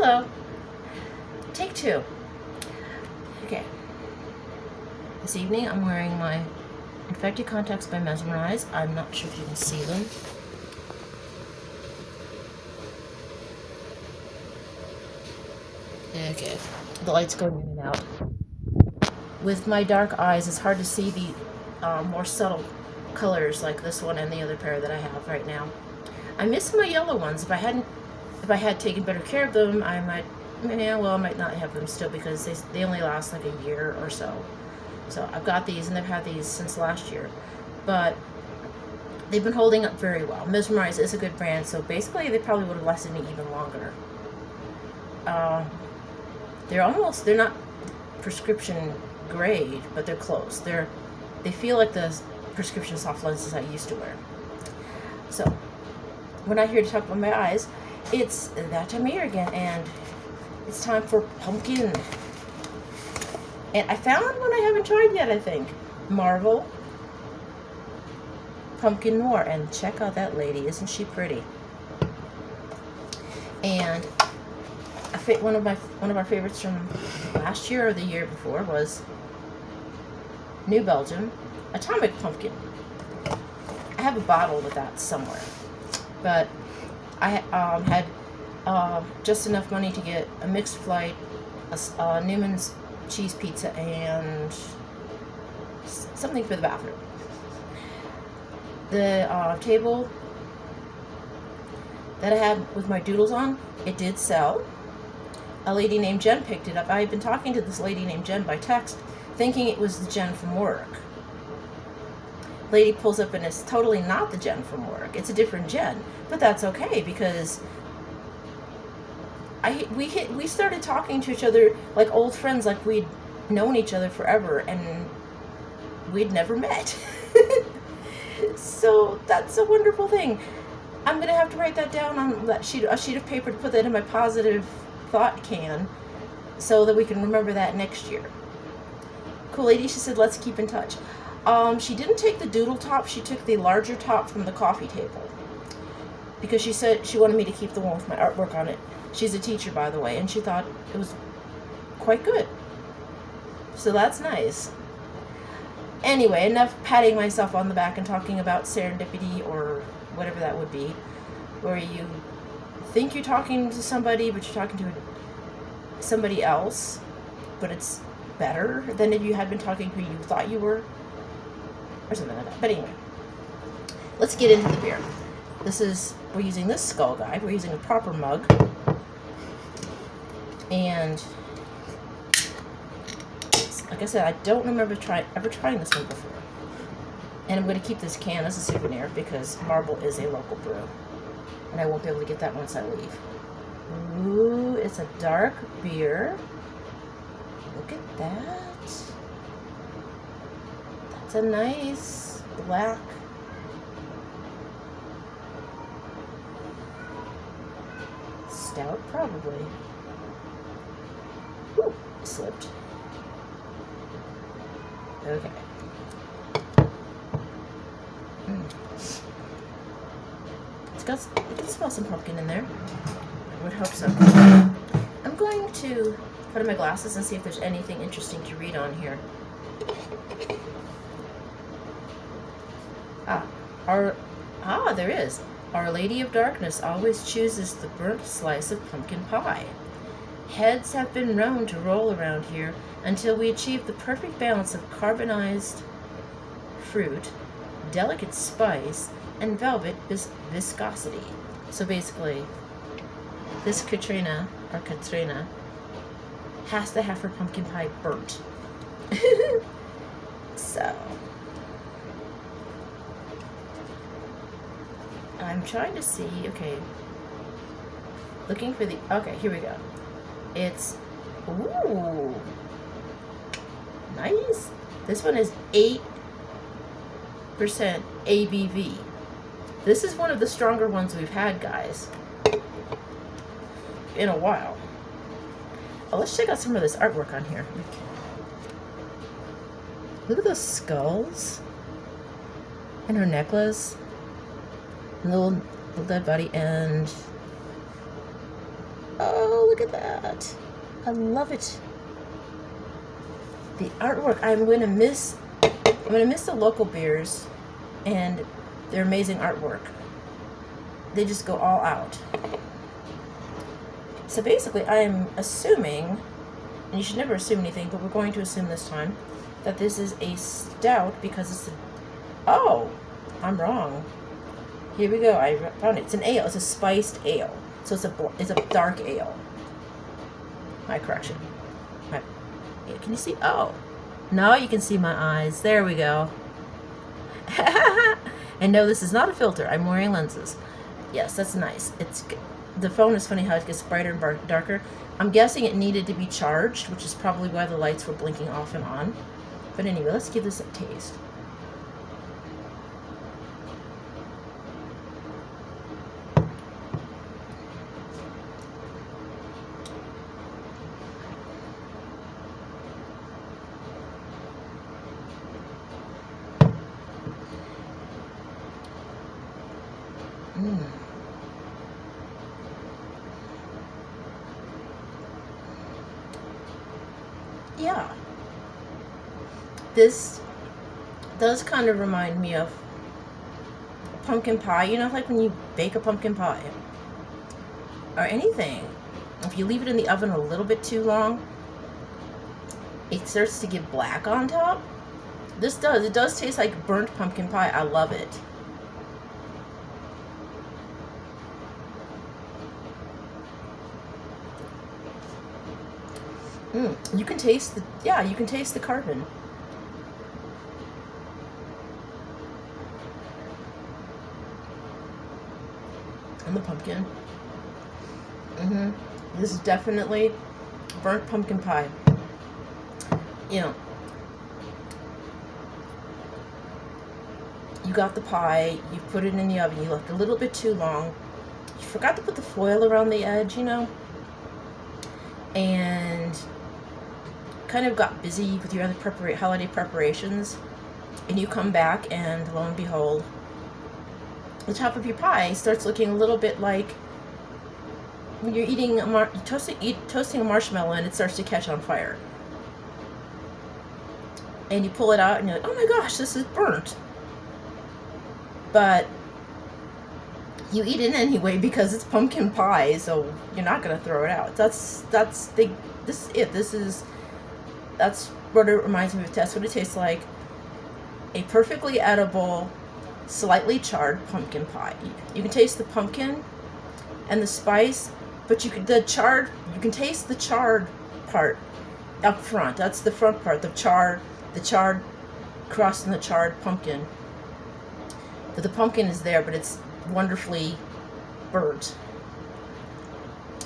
Hello. Take two. Okay. This evening I'm wearing my Infected Contacts by Mesmerize. I'm not sure if you can see them. Okay. The light's going in and out. With my dark eyes, it's hard to see the more subtle colors like this one and the other pair that I have right now. I miss my yellow ones. If I had taken better care of them, I might not have them still because they only last like a year or so. So I've got these, and I've had these since last year, but they've been holding up very well. Mesmerize is a good brand, so basically they probably would have lasted me even longer. They're not prescription grade, but they're close. They feel like the prescription soft lenses I used to wear. So when I hear to talk about my eyes, it's that time of year again, and it's time for pumpkin. And I found one I haven't tried yet, I think. Marvel Pumpkin Noir. And check out that lady. Isn't she pretty? And one of our favorites from last year or the year before was New Belgium Atomic Pumpkin. I have a bottle with that somewhere. But I had just enough money to get a mixed flight, a Newman's cheese pizza, and something for the bathroom. The table that I had with my doodles on, it did sell. A lady named Jen picked it up. I had been talking to this lady named Jen by text, thinking it was the Jen from work. Lady pulls up and it's totally not the Jen from work. It's a different Jen, but that's okay because we started talking to each other like old friends, like we'd known each other forever and we'd never met. So that's a wonderful thing. I'm gonna have to write that down on a sheet of paper to put that in my positive thought can so that we can remember that next year. Cool lady, she said let's keep in touch. She didn't take the doodle top, she took the larger top from the coffee table because she said she wanted me to keep the one with my artwork on it. She's a teacher, by the way, and she thought it was quite good. So that's nice. Anyway, enough patting myself on the back and talking about serendipity or whatever that would be, where you think you're talking to somebody, but you're talking to somebody else, but it's better than if you had been talking to who you thought you were, or something like that. But anyway, let's get into the beer. We're using this Skull Guide. We're using a proper mug. And like I said, I don't remember ever trying this one before. And I'm going to keep this can as a souvenir because Marble is a local brew. And I won't be able to get that once I leave. Ooh, it's a dark beer. Look at that. That's a nice black. Stout, probably. Ooh, slipped. Okay. You can smell some pumpkin in there. I would hope so. I'm going to put on my glasses and see if there's anything interesting to read on here. There is. Our Lady of Darkness always chooses the burnt slice of pumpkin pie. Heads have been known to roll around here until we achieve the perfect balance of carbonized fruit, delicate spice, and velvet viscosity. So basically, this Katrina has to have her pumpkin pie burnt. So I'm trying to see, okay, looking for okay, here we go. It's, ooh, nice. This one is 8% ABV. This is one of the stronger ones we've had, guys, in a while. Oh, let's check out some of this artwork on here. Look at those skulls. And her necklace. And the little dead body. And Oh, look at that. I love it. The artwork, I'm gonna miss the local beers and their amazing artwork. They just go all out. So basically, I am assuming, and you should never assume anything, but we're going to assume this time, that this is a stout because it's oh, I'm wrong. Here we go, I found it. It's an ale, it's a spiced ale. So it's a dark ale. My correction. Can you see? Oh, now you can see my eyes. There we go. And no, this is not a filter. I'm wearing lenses. Yes, that's nice. The phone is funny how it gets brighter and darker. I'm guessing it needed to be charged, which is probably why the lights were blinking off and on. But anyway, let's give this a taste. Yeah. This does kind of remind me of pumpkin pie. You know, like when you bake a pumpkin pie or anything. If you leave it in the oven a little bit too long, it starts to get black on top. It does taste like burnt pumpkin pie. I love it. You can taste the carbon. And the pumpkin. This is definitely burnt pumpkin pie. You know, you got the pie, you put it in the oven, you left a little bit too long. You forgot to put the foil around the edge, you know, and kind of got busy with your other holiday preparations, and you come back and lo and behold, the top of your pie starts looking a little bit like when you're eating toasting a marshmallow and it starts to catch on fire. And you pull it out and you're like, oh my gosh, this is burnt. But you eat it anyway because it's pumpkin pie, so you're not gonna throw it out. That's what it reminds me of. That's what it tastes like. A perfectly edible, slightly charred pumpkin pie. You can taste the pumpkin and the spice, but you can taste the charred part up front. That's the front part, the charred crust and the charred pumpkin. But the pumpkin is there, but it's wonderfully burnt.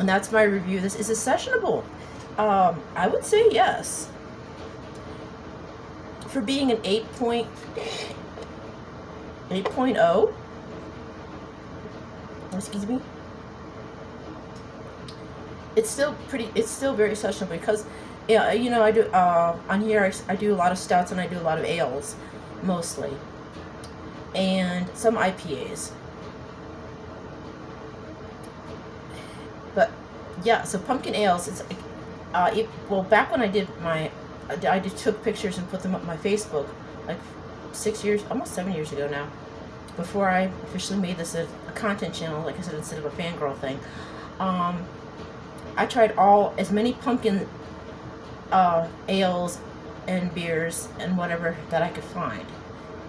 And that's my review. This is sessionable. I would say yes. For being an 8.0, excuse me, it's still very sessionable because, yeah, you know, I do on here I do a lot of stouts and I do a lot of ales mostly, and some IPAs. But yeah, so pumpkin ales, it's well, back when I took pictures and put them up my Facebook like 6 years, almost 7 years ago now, before I officially made this a content channel, like I said, instead of a fangirl thing. I tried as many pumpkin ales and beers and whatever that I could find,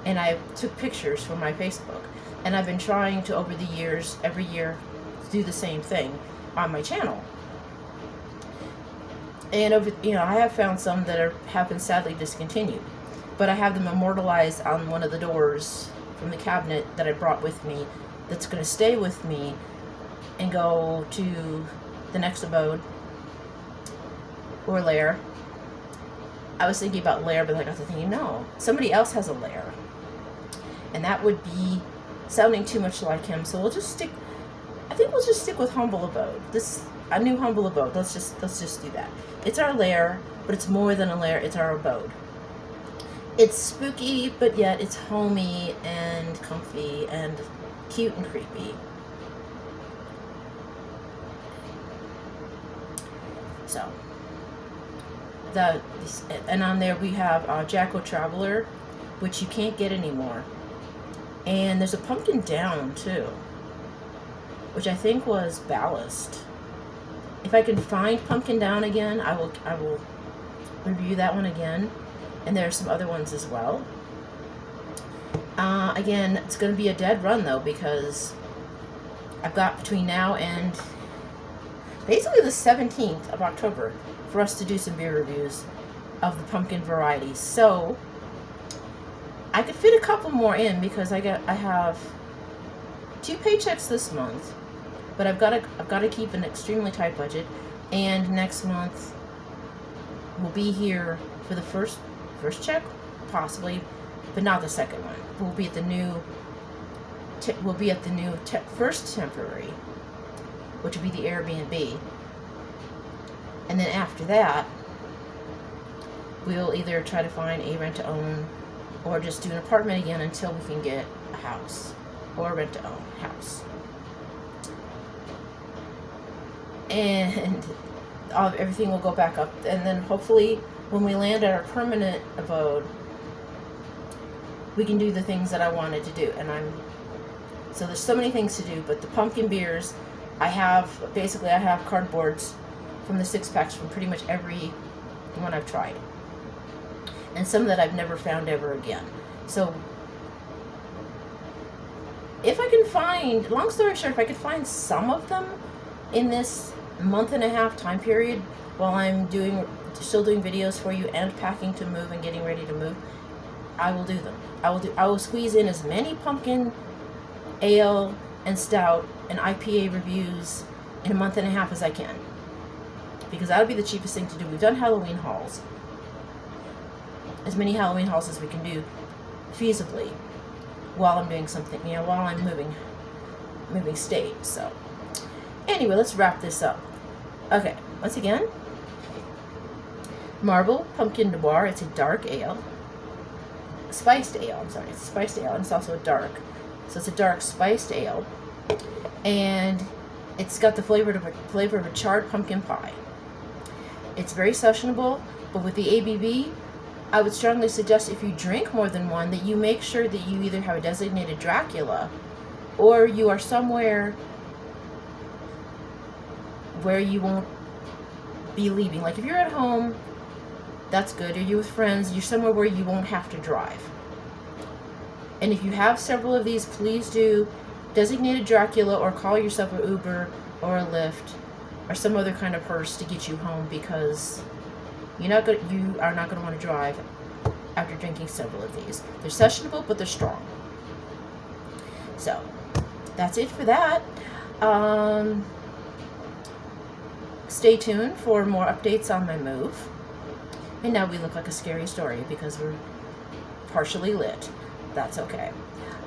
and I took pictures for my Facebook, and I've been trying to, over the years, every year, do the same thing on my channel. And I have found some that have been sadly discontinued, but I have them immortalized on one of the doors from the cabinet that I brought with me, that's going to stay with me and go to the next abode or lair. I was thinking about lair, but I got to thinking, no, somebody else has a lair, and that would be sounding too much like him. So we'll just stick with humble abode. A new humble abode. Let's just do that. It's our lair, but it's more than a lair. It's our abode. It's spooky, but yet it's homey and comfy and cute and creepy. So, and on there we have Jacko Traveler, which you can't get anymore. And there's a Pumpkin Down too, which I think was Ballast. If I can find Pumpkin Down again, I will review that one again. And there are some other ones as well. Again, it's going to be a dead run though, because I've got between now and basically the 17th of October for us to do some beer reviews of the pumpkin varieties. So I could fit a couple more in because I have 2 paychecks this month, but I've got to keep an extremely tight budget. And next month we'll be here for the first check, possibly, but not the second one. We'll be at the new first temporary, which will be the Airbnb. And then after that, we'll either try to find a rent-to-own or just do an apartment again until we can get a house or a rent-to-own house. And everything will go back up. And then hopefully when we land at our permanent abode, we can do the things that I wanted to do. And so there's so many things to do, but the pumpkin beers, I have cardboards from the 6-packs from pretty much every one I've tried. And some that I've never found ever again. So if I can find, long story short, if I could find some of them in this month and a half time period while I'm still doing videos for you and packing to move and getting ready to move, I will do them. I will squeeze in as many pumpkin ale and stout and IPA reviews in a month and a half as I can, because that'll be the cheapest thing to do. We've done Halloween hauls, as many Halloween hauls as we can do feasibly while I'm doing something, while I'm moving state. So anyway, let's wrap this up. Okay, once again, Marble Pumpkin Noir. It's a dark ale. Spiced ale, I'm sorry. It's a spiced ale, and it's also a dark. So it's a dark spiced ale. And it's got the flavor of a charred pumpkin pie. It's very sessionable, but with the ABV, I would strongly suggest if you drink more than one that you make sure that you either have a designated Dracula or you are somewhere where you won't be leaving. Like if you're at home, that's good. Or you're with friends, you're somewhere where you won't have to drive. And if you have several of these, please do designated Dracula or call yourself an Uber or a Lyft or some other kind of hearse to get you home, because you are not going to want to drive after drinking several of these. They're sessionable, but they're strong. So that's it for that. Stay tuned for more updates on my move. And now we look like a scary story because we're partially lit. That's okay.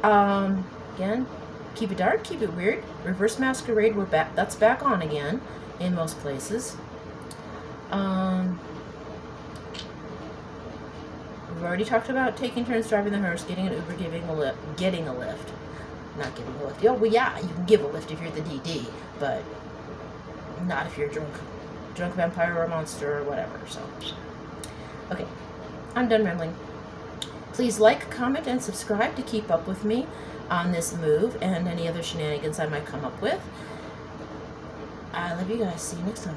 Again, keep it dark, keep it weird. Reverse Masquerade, we're back. That's back on again in most places. We've already talked about taking turns driving the hearse, getting an Uber, getting a lift. Not giving a lift. Oh, well, yeah, you can give a lift if you're the DD, but not if you're a drunk vampire or a monster or whatever. So, okay, I'm done rambling. Please like, comment, and subscribe to keep up with me on this move and any other shenanigans I might come up with. I love you guys. See you next time.